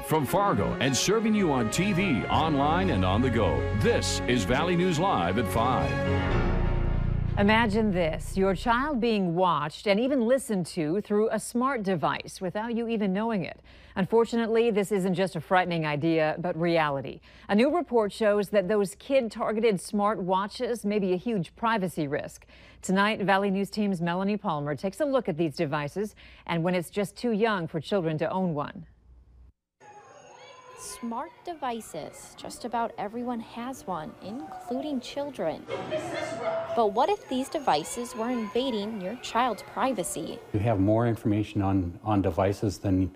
from Fargo and serving you on TV, online, and on the go. This is Valley News Live at 5. Imagine this, your child being watched and even listened to through a smart device without you even knowing it. Unfortunately, this isn't just a frightening idea, but reality. A new report shows that those kid-targeted smart watches may be a huge privacy risk. Tonight, Valley News Team's Melanie Palmer takes a look at these devices and when it's just too young for children to own one. Smart devices. Just about everyone has one, including children. But what if these devices were invading your child's privacy? You have more information on devices than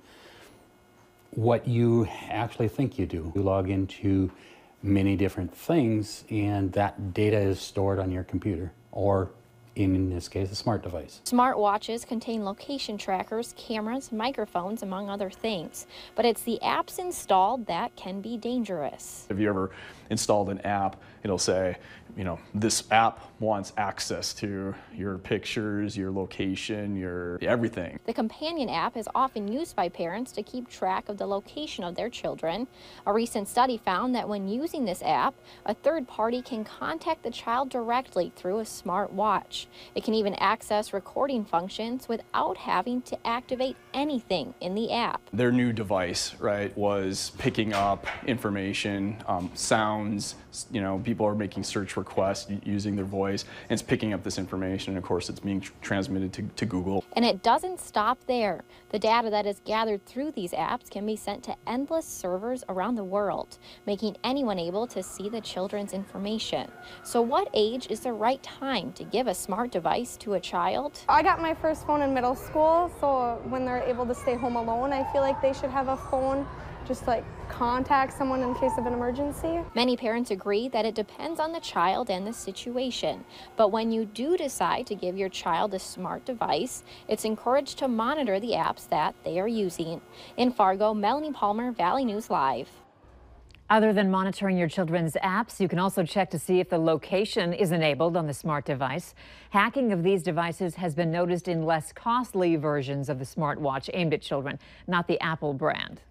what you actually think you do. You log into many different things, and that data is stored on your computer, or in this case, a smart device. Smart watches contain location trackers, cameras, microphones, among other things. But it's the apps installed that can be dangerous. Have you ever installed an app? It'll say, you know, this app wants access to your pictures, your location, your everything. The companion app is often used by parents to keep track of the location of their children. A recent study found that when using this app, a third party can contact the child directly through a smart watch. It can even access recording functions without having to activate anything in the app. Their new device, right, was picking up information, sounds, you know, people are making search requests using their voice, and it's picking up this information, and of course it's being transmitted to Google. And it doesn't stop there. The data that is gathered through these apps can be sent to endless servers around the world, making anyone able to see the children's information. So what age is the right time to give a smart device to a child? I got my first phone in middle school, so when they're able to stay home alone, I feel like they should have a phone just like contact someone in case of an emergency. Many parents agree that it depends on the child and the situation. But when you do decide to give your child a smart device, it's encouraged to monitor the apps that they are using. In Fargo, Melanie Palmer, Valley News Live. Other than monitoring your children's apps, you can also check to see if the location is enabled on the smart device. Hacking of these devices has been noticed in less costly versions of the smartwatch aimed at children, not the Apple brand.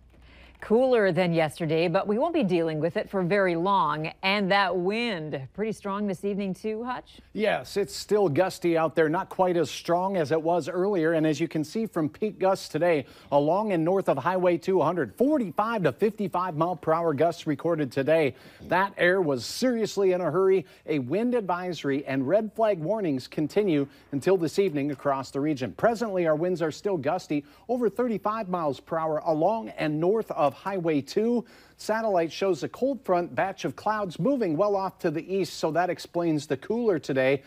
Cooler than yesterday, but we won't be dealing with it for very long. And that wind, pretty strong this evening too, Hutch? Yes, it's still gusty out there, not quite as strong as it was earlier. And as you can see from peak gusts today, along and north of Highway 200, 45 to 55 mile per hour gusts recorded today. That air was seriously in a hurry. A wind advisory and red flag warnings continue until this evening across the region. Presently, our winds are still gusty, over 35 miles per hour along and north of Highway 2. Satellite shows a cold front batch of clouds moving well off to the east, so that explains the cooler today.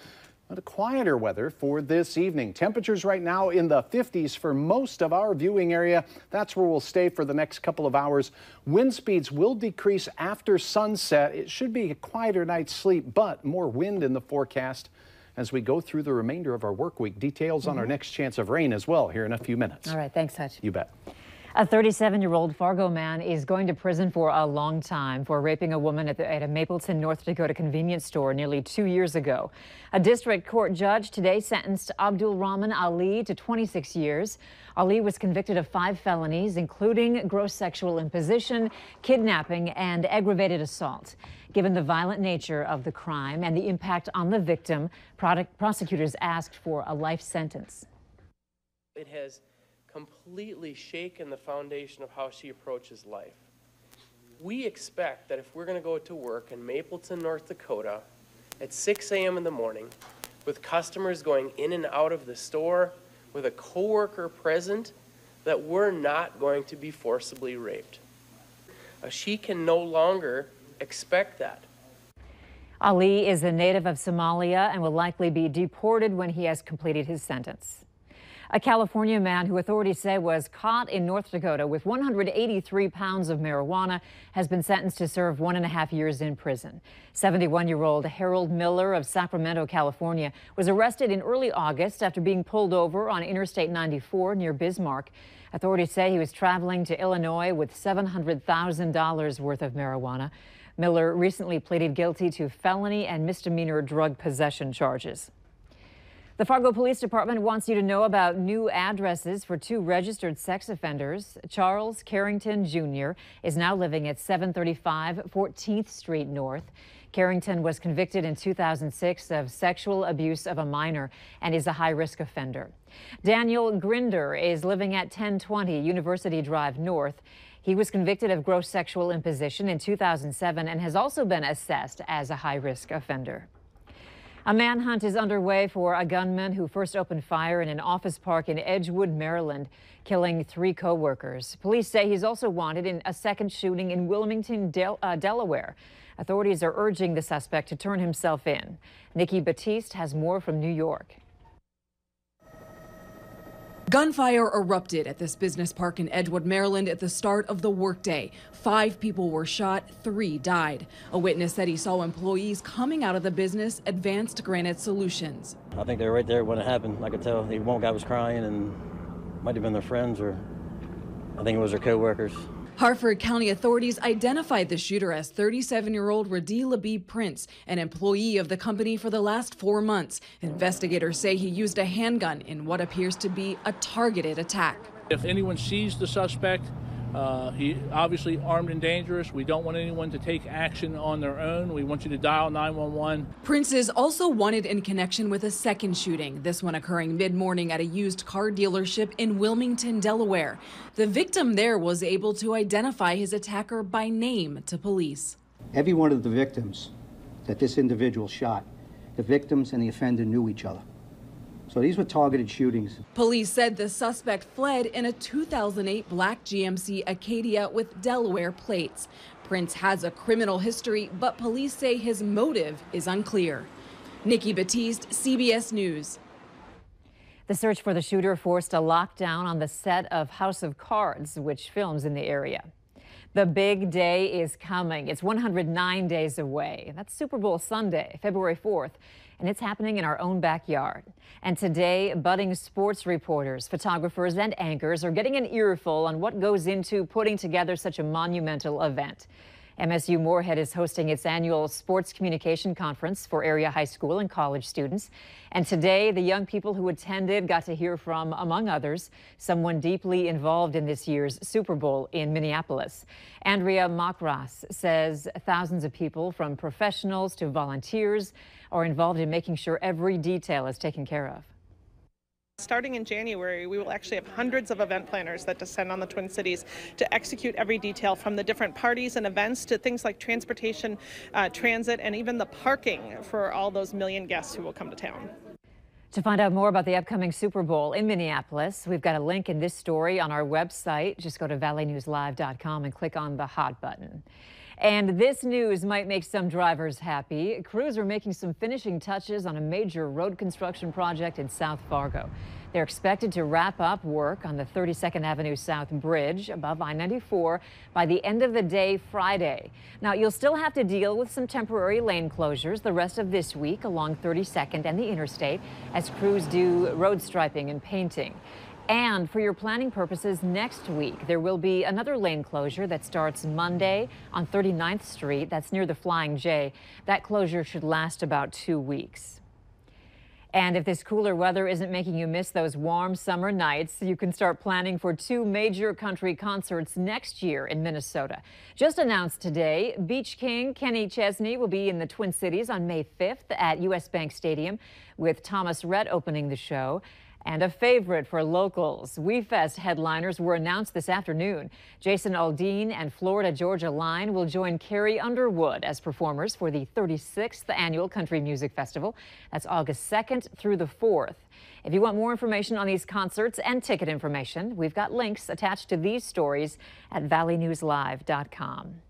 But a quieter weather for this evening. Temperatures right now in the 50s for most of our viewing area. That's where we'll stay for the next couple of hours. Wind speeds will decrease after sunset. It should be a quieter night's sleep, but more wind in the forecast as we go through the remainder of our work week. Details on our next chance of rain as well here in a few minutes. All right, thanks, Hutch. You bet. A 37-year-old Fargo man is going to prison for a long time for raping a woman at a Mapleton, North Dakota convenience store nearly 2 years ago. A district court judge today sentenced Abdul Rahman Ali to 26 years. Ali was convicted of 5 felonies, including gross sexual imposition, kidnapping, and aggravated assault. Given the violent nature of the crime and the impact on the victim, prosecutors asked for a life sentence. It has completely shaken the foundation of how she approaches life. We expect that if we're going to go to work in Mapleton, North Dakota at 6 a.m. in the morning with customers going in and out of the store, with a coworker present, that we're not going to be forcibly raped. She can no longer expect that. Ali is a native of Somalia and will likely be deported when he has completed his sentence. A California man who authorities say was caught in North Dakota with 183 pounds of marijuana has been sentenced to serve 1.5 years in prison. 71-year-old Harold Miller of Sacramento, California, was arrested in early August after being pulled over on Interstate 94 near Bismarck. Authorities say he was traveling to Illinois with $700,000 worth of marijuana. Miller recently pleaded guilty to felony and misdemeanor drug possession charges. The Fargo Police Department wants you to know about new addresses for 2 registered sex offenders. Charles Carrington Jr. is now living at 735 14th Street North. Carrington was convicted in 2006 of sexual abuse of a minor and is a high-risk offender. Daniel Grinder is living at 1020 University Drive North. He was convicted of gross sexual imposition in 2007 and has also been assessed as a high-risk offender. A manhunt is underway for a gunman who first opened fire in an office park in Edgewood, Maryland, killing 3 co-workers. Police say he's also wanted in a second shooting in Wilmington, Delaware. Authorities are urging the suspect to turn himself in. Nikki Batiste has more from New York. Gunfire erupted at this business park in Edgewood, Maryland at the start of the workday. 5 people were shot, 3 died. A witness said he saw employees coming out of the business Advanced Granite Solutions. I think they were right there when it happened. I could tell one guy was crying and might have been their friends, or I think it was their co-workers. Harford County authorities identified the shooter as 37-year-old Radhi Labib Prince, an employee of the company for the last 4 months. Investigators say he used a handgun in what appears to be a targeted attack. If anyone sees the suspect, he obviously armed and dangerous. We don't want anyone to take action on their own. We want you to dial 911. Prince is also wanted in connection with a second shooting, this one occurring mid-morning at a used car dealership in Wilmington, Delaware. The victim there was able to identify his attacker by name to police. Every one of the victims that this individual shot, the victims and the offender knew each other. So these were targeted shootings. Police said the suspect fled in a 2008 black GMC Acadia with Delaware plates. Prince has a criminal history, but police say his motive is unclear. Nikki Batiste, CBS News. The search for the shooter forced a lockdown on the set of House of Cards, which films in the area. The big day is coming. It's 109 days away. That's Super Bowl Sunday, February 4th. And it's happening in our own backyard. And today, budding sports reporters, photographers, and anchors are getting an earful on what goes into putting together such a monumental event. MSU Moorhead is hosting its annual Sports Communication Conference for area high school and college students. And today, the young people who attended got to hear from, among others, someone deeply involved in this year's Super Bowl in Minneapolis. Andrea Makras says thousands of people, from professionals to volunteers, are involved in making sure every detail is taken care of. Starting in January, we will actually have hundreds of event planners that descend on the Twin Cities to execute every detail, from the different parties and events to things like transportation, transit, and even the parking for all those million guests who will come to town. To find out more about the upcoming Super Bowl in Minneapolis, we've got a link in this story on our website. Just go to valleynewslive.com and click on the hot button. And this news might make some drivers happy. Crews are making some finishing touches on a major road construction project in South Fargo. They're expected to wrap up work on the 32nd Avenue South Bridge above I-94 by the end of the day Friday. Now, you'll still have to deal with some temporary lane closures the rest of this week along 32nd and the interstate as crews do road striping and painting. And for your planning purposes, next week, there will be another lane closure that starts Monday on 39th Street. That's near the Flying J. That closure should last about 2 weeks. And if this cooler weather isn't making you miss those warm summer nights, you can start planning for 2 major country concerts next year in Minnesota. Just announced today, Beach King Kenny Chesney will be in the Twin Cities on May 5th at US Bank Stadium, with Thomas Rhett opening the show. And a favorite for locals, WeFest headliners were announced this afternoon. Jason Aldean and Florida Georgia Line will join Carrie Underwood as performers for the 36th Annual Country Music Festival. That's August 2nd through the 4th. If you want more information on these concerts and ticket information, we've got links attached to these stories at valleynewslive.com.